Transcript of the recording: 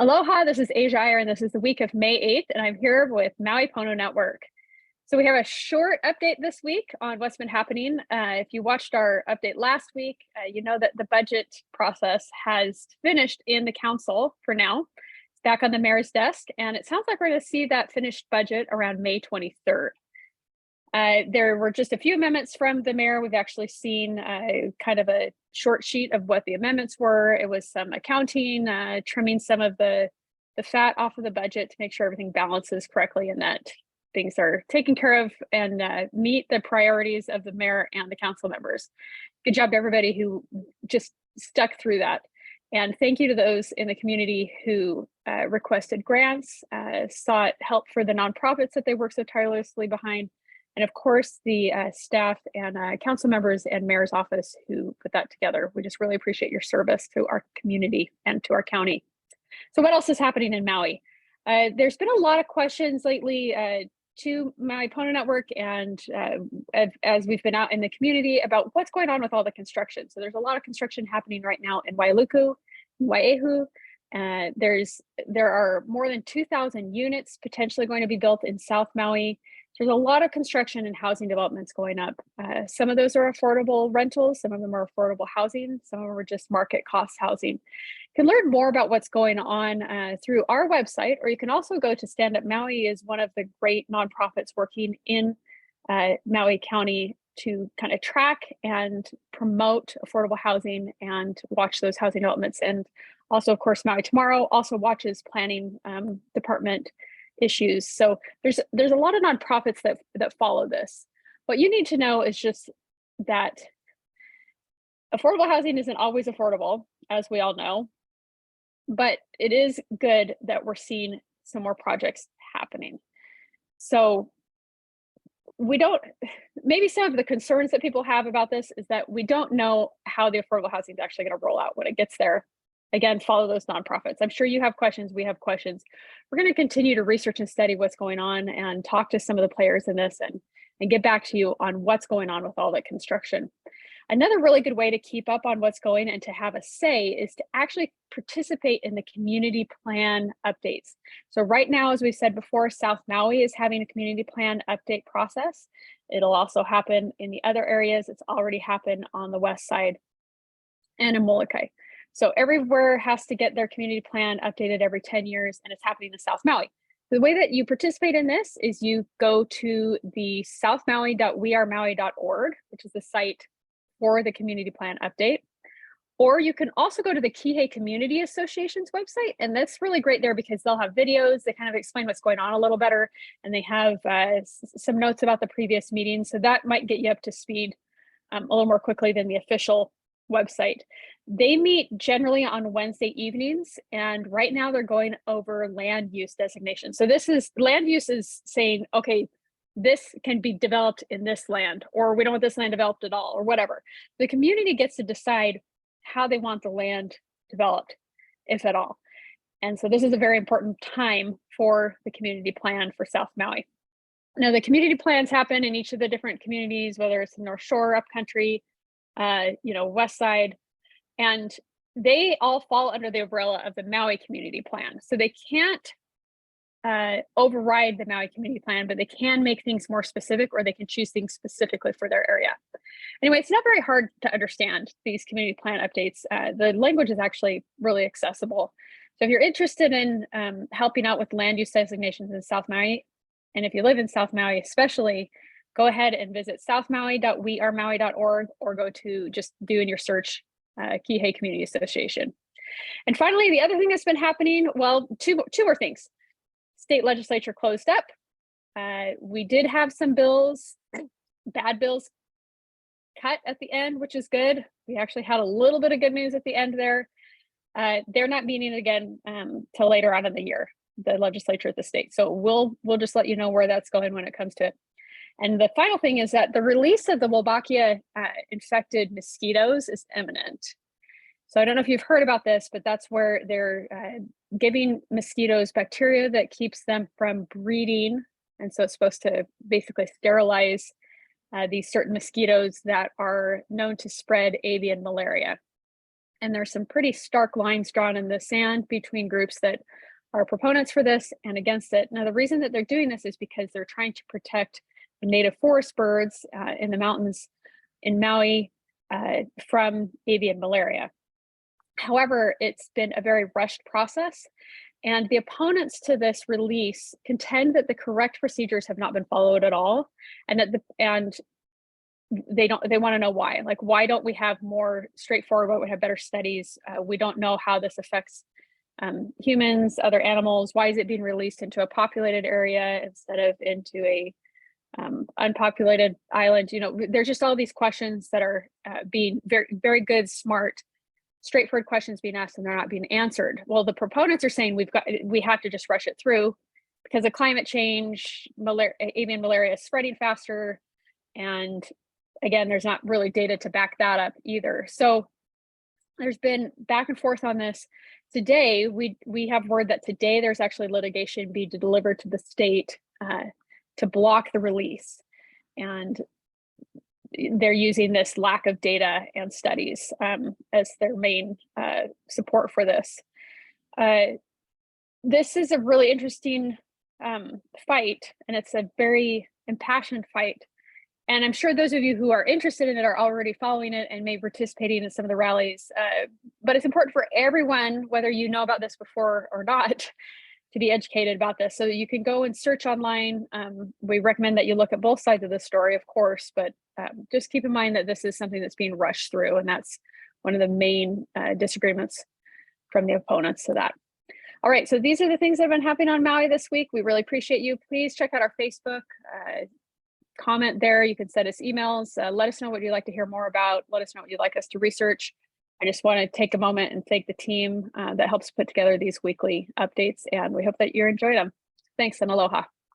Aloha, this is Aja Eyre, and this is the week of May 8th, and I'm here with Maui Pono Network. So we have a short update this week on what's been happening. If you watched our update last week, you know that the budget process has finished in the council for now. It's back on the mayor's desk, and it sounds like we're going to see that finished budget around May 23rd. There were just a few amendments from the mayor. We've actually seen kind of a short sheet of what the amendments were. It was some accounting, trimming some of the fat off of the budget to make sure everything balances correctly and that things are taken care of and meet the priorities of the mayor and the council members. Good job to everybody who just stuck through that. And thank you to those in the community who requested grants, sought help for the nonprofits that they work so tirelessly behind. And of course, the staff and council members and mayor's office who put that together. We just really appreciate your service to our community and to our county. So what else is happening in Maui? There's been a lot of questions lately to Maui Pono Network and as we've been out in the community about what's going on with all the construction. So there's a lot of construction happening right now in Wailuku, Waiehu. There are more than 2,000 units potentially going to be built in South Maui. There's a lot of construction and housing developments going up. Some of those are affordable rentals, some of them are affordable housing, some of them are just market cost housing. You can learn more about what's going on through our website, or you can also go to Stand Up Maui, is one of the great nonprofits working in Maui County to kind of track and promote affordable housing and watch those housing developments. And also, of course, Maui Tomorrow also watches planning department issues. So there's a lot of nonprofits that follow this. What you need to know is just that affordable housing isn't always affordable, as we all know, but it is good that we're seeing some more projects happening. So maybe some of the concerns that people have about this is that we don't know how the affordable housing is actually going to roll out when it gets there. Again, follow those nonprofits. I'm sure you have questions, we have questions. We're going to continue to research and study what's going on and talk to some of the players in this and get back to you on what's going on with all that construction. Another really good way to keep up on what's going and to have a say is to actually participate in the community plan updates. So right now, as we said before, South Maui is having a community plan update process. It'll also happen in the other areas. It's already happened on the west side and in Molokai. So everywhere has to get their community plan updated every 10 years, and it's happening in South Maui. The way that you participate in this is you go to the southmaui.wearemaui.org, which is the site for the community plan update. Or you can also go to the Kihei Community Association's website, and that's really great there because they'll have videos, they kind of explain what's going on a little better, and they have some notes about the previous meetings. So that might get you up to speed a little more quickly than the official website. They meet generally on Wednesday evenings, and right now they're going over land use designation. So land use is saying, okay, this can be developed in this land, or we don't want this land developed at all, or whatever. The community gets to decide how they want the land developed, if at all. And so this is a very important time for the community plan for South Maui. Now, the community plans happen in each of the different communities, whether it's the North Shore, Upcountry, west side, and they all fall under the umbrella of the Maui Community Plan. So they can't override the Maui Community Plan, but they can make things more specific, or they can choose things specifically for their area. Anyway, it's not very hard to understand these community plan updates. The language is actually really accessible. So if you're interested in helping out with land use designations in South Maui, and if you live in South Maui especially, go ahead and visit southmaui.wearemaui.org, or go to just doing your search, Kihei Community Association. And finally, the other thing that's been happening, well, two more things. State legislature closed up. We did have some bills, bad bills, cut at the end, which is good. We actually had a little bit of good news at the end there. They're not meeting again till later on in the year, the legislature at the state. So we'll just let you know where that's going when it comes to it. And the final thing is that the release of the Wobachia infected mosquitoes is imminent. So I don't know if you've heard about this, but that's where they're giving mosquitoes bacteria that keeps them from breeding. And so it's supposed to basically sterilize these certain mosquitoes that are known to spread avian malaria. And there's some pretty stark lines drawn in the sand between groups that are proponents for this and against it. Now, the reason that they're doing this is because they're trying to protect the native forest birds in the mountains in Maui from avian malaria. However, it's been a very rushed process, and the opponents to this release contend that the correct procedures have not been followed at all, and that they want to know why. Like, why don't we have more straightforward? Why don't we have better studies? We don't know how this affects humans, other animals. Why is it being released into a populated area instead of into a unpopulated island? You know, there's just all these questions that are being very, very good, smart, straightforward questions being asked, and they're not being answered. Well, the proponents are saying we have to just rush it through because of climate change, avian malaria is spreading faster, and again, there's not really data to back that up either. So there's been back and forth on this. Today, we have word that today there's actually litigation being delivered to the state to block the release. And they're using this lack of data and studies as their main support for this. This is a really interesting fight, and it's a very impassioned fight. And I'm sure those of you who are interested in it are already following it and maybe participating in some of the rallies. But it's important for everyone, whether you know about this before or not, to be educated about this. So you can go and search online. We recommend that you look at both sides of the story, of course, but just keep in mind that this is something that's being rushed through, and that's one of the main disagreements from the opponents to that. All right, so these are the things that have been happening on Maui this week. We really appreciate you. Please check out our Facebook. Comment there. You can send us emails. Let us know what you'd like to hear more about. Let us know what you'd like us to research. I just want to take a moment and thank the team that helps put together these weekly updates, and we hope that you enjoy them. Thanks and aloha.